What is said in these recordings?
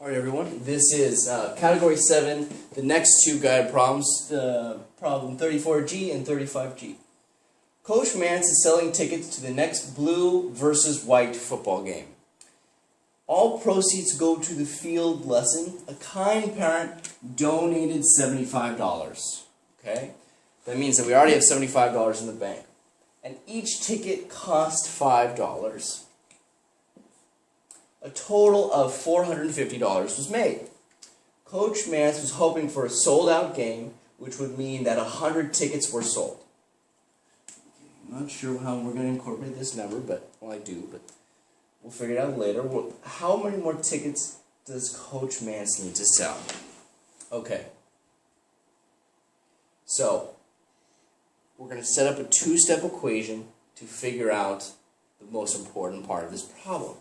Alright everyone, this is Category 7, the next two guide problems, problem 34G and 35G. Coach Mance is selling tickets to the next blue versus white football game. All proceeds go to the field lesson. A kind parent donated $75. Okay? That means that we already have $75 in the bank. And each ticket cost $5. A total of $450 was made. Coach Mance was hoping for a sold-out game, which would mean that 100 tickets were sold. I'm not sure how we're going to incorporate this number, but, well, I do, but we'll figure it out later. How many more tickets does Coach Mance need to sell? Okay. So, we're going to set up a two-step equation to figure out the most important part of this problem.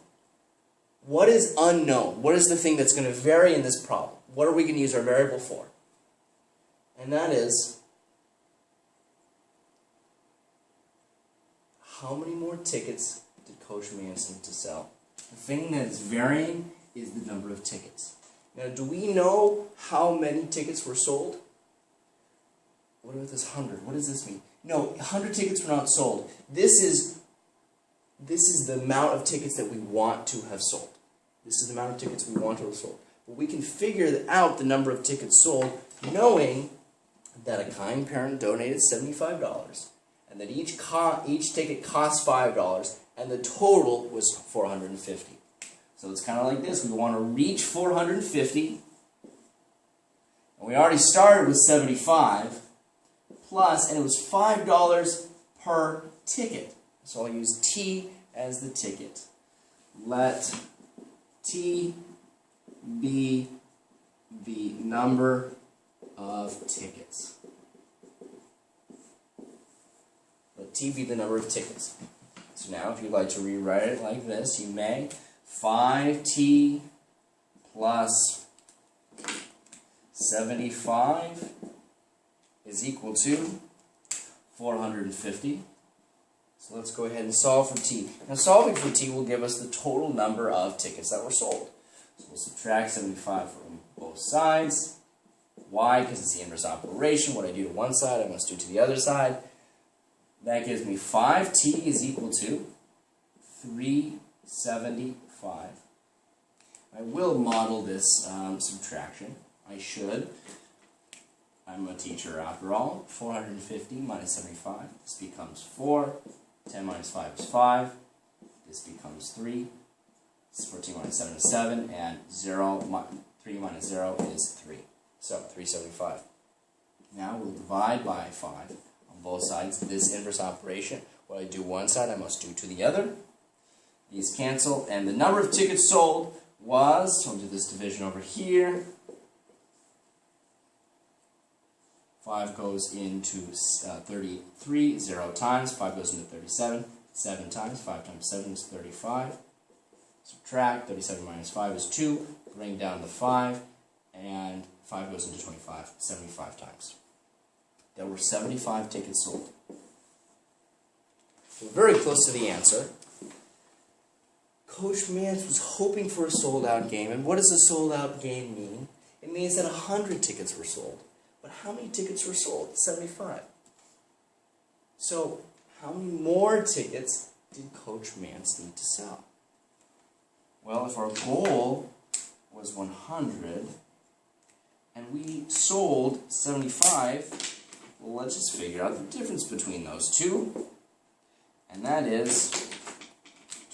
What is unknown? What is the thing that's going to vary in this problem? What are we going to use our variable for? And that is, how many more tickets did Coach Mance need to sell? The thing that is varying is the number of tickets. Now, do we know how many tickets were sold? What about this 100? What does this mean? No, 100 tickets were not sold. This is the amount of tickets that we want to have sold. This is the amount of tickets we want to have sold. But we can figure out the number of tickets sold knowing that a kind parent donated $75 and that each ticket cost $5 and the total was $450. So it's kind of like this. We want to reach $450 and we already started with $75 plus, and it was $5 per ticket. So I'll use T as the ticket. Let T be the number of tickets. Let T be the number of tickets. So now if you'd like to rewrite it like this, you may. 5T plus 75 is equal to 450. So let's go ahead and solve for T. Now solving for T will give us the total number of tickets that were sold. So we'll subtract 75 from both sides. Why? Because it's the inverse operation. What I do to one side, I must do to the other side. That gives me 5T is equal to 375. I will model this subtraction. I should. I'm a teacher after all. 450 minus 75. This becomes 4. 10 minus 5 is 5. This becomes 3. 14 minus 7 is 7. And 3 minus 0 is 3. So 375. Now we'll divide by 5 on both sides. This inverse operation. What I do one side, I must do to the other. These cancel. And the number of tickets sold was, so I'll do this division over here. 5 goes into 33, 0 times. 5 goes into 37, 7 times. 5 times 7 is 35. Subtract, 37 minus 5 is 2. Bring down the 5, and 5 goes into 25, 75 times. There were 75 tickets sold. We're very close to the answer. Coach Mance was hoping for a sold-out game, and what does a sold-out game mean? It means that 100 tickets were sold. But how many tickets were sold? 75. So, how many more tickets did Coach Mance need to sell? Well, if our goal was 100, and we sold 75, well, let's just figure out the difference between those two. And that is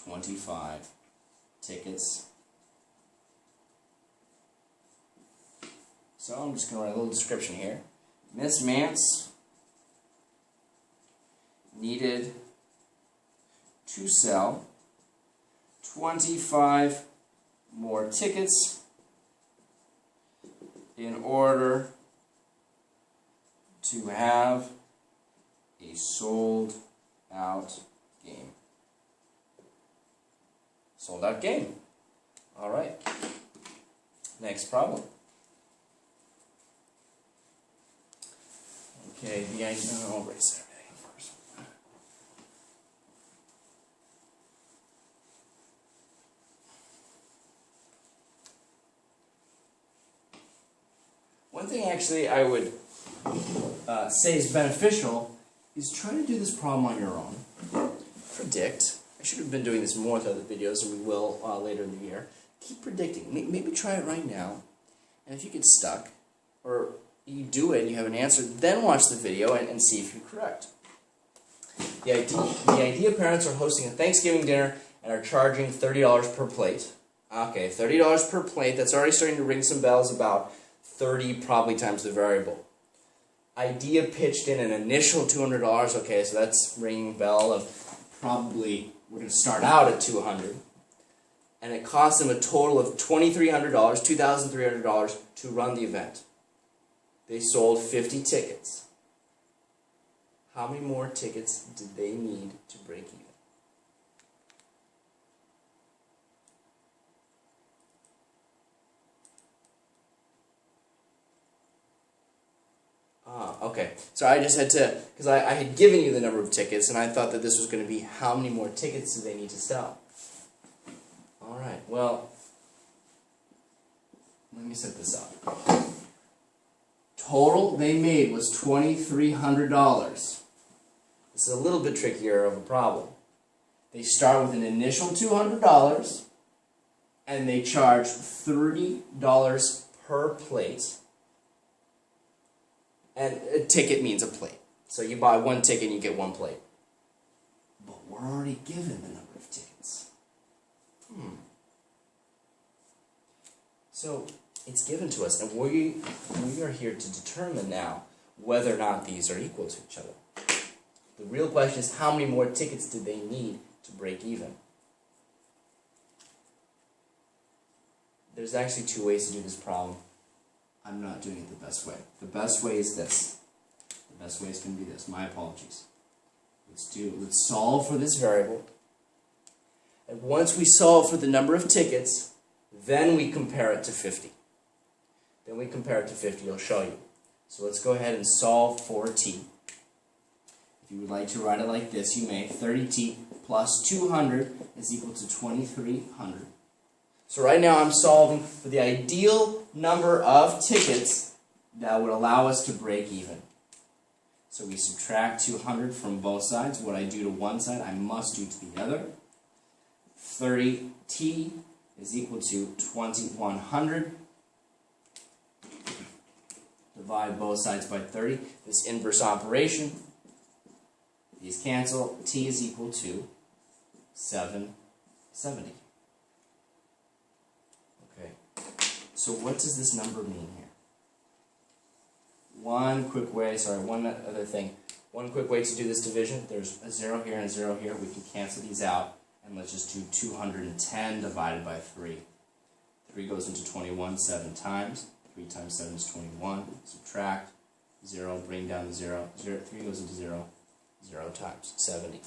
25 tickets. So I'm just going to write a little description here. Miss Mance needed to sell 25 more tickets in order to have a sold-out game. Sold-out game. All right. Next problem. Okay, I'll erase everything first. One thing actually I would say is beneficial is try to do this problem on your own. Predict. I should have been doing this more with other videos, and we will later in the year. Keep predicting. Maybe try it right now, and if you get stuck, or you do it and you have an answer, then watch the video and see if you're correct. The idea parents are hosting a Thanksgiving dinner and are charging $30 per plate. Okay, $30 per plate, that's already starting to ring some bells, about 30 probably times the variable. Idea pitched in an initial $200, okay, so that's ringing a bell of probably, we're going to start out at $200. And it costs them a total of $2,300, $2,300 to run the event. They sold 50 tickets. How many more tickets did they need to break even? Okay. So I just had to, because I had given you the number of tickets, and I thought that this was going to be how many more tickets do they need to sell. Alright, well, let me set this up. Total they made was $2,300. This is a little bit trickier of a problem. They start with an initial $200, and they charge $30 per plate. And a ticket means a plate. So you buy one ticket and you get one plate. But we're already given the number of tickets. So it's given to us, and we are here to determine now whether or not these are equal to each other. The real question is, how many more tickets did they need to break even? There's actually two ways to do this problem. I'm not doing it the best way. The best way is this. The best way is going to be this. My apologies. Let's solve for this variable. And once we solve for the number of tickets, then we compare it to 50. Then we compare it to 50. I'll show you. So let's go ahead and solve for t. If you would like to write it like this, you may. 30t plus 200 is equal to 2,300. So right now I'm solving for the ideal number of tickets that would allow us to break even. So we subtract 200 from both sides. What I do to one side, I must do to the other. 30t is equal to 2,100. Divide both sides by 30. This inverse operation, these cancel. T is equal to 770. Okay. So what does this number mean here? One other thing. One quick way to do this division, there's a 0 here and a 0 here. We can cancel these out, and let's just do 210 divided by 3. 3 goes into 21 7 times. 3 times 7 is 21. Subtract 0, bring down the 0. 3 goes into 0. 0 times 70.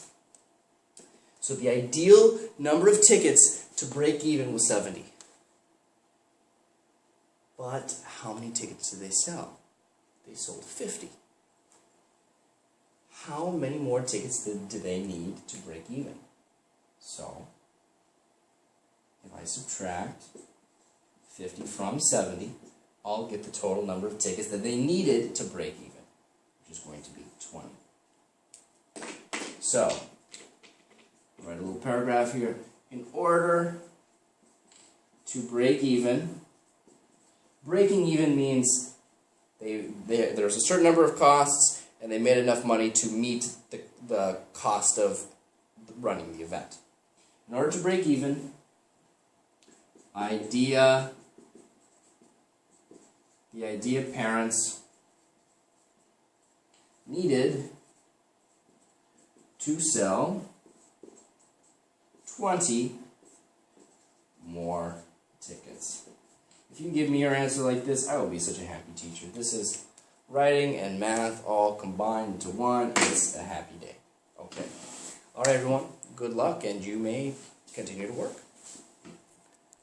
So the ideal number of tickets to break even was 70. But how many tickets did they sell? They sold 50. How many more tickets do they need to break even? So, if I subtract 50 from 70, I'll get the total number of tickets that they needed to break even, which is going to be 20. So, write a little paragraph here. In order to break even, breaking even means there's a certain number of costs, and they made enough money to meet the cost of running the event. In order to break even, the idea parents needed to sell 20 more tickets. If you can give me your answer like this, I will be such a happy teacher. This is writing and math all combined into one. It's a happy day. Okay. All right, everyone. Good luck, and you may continue to work.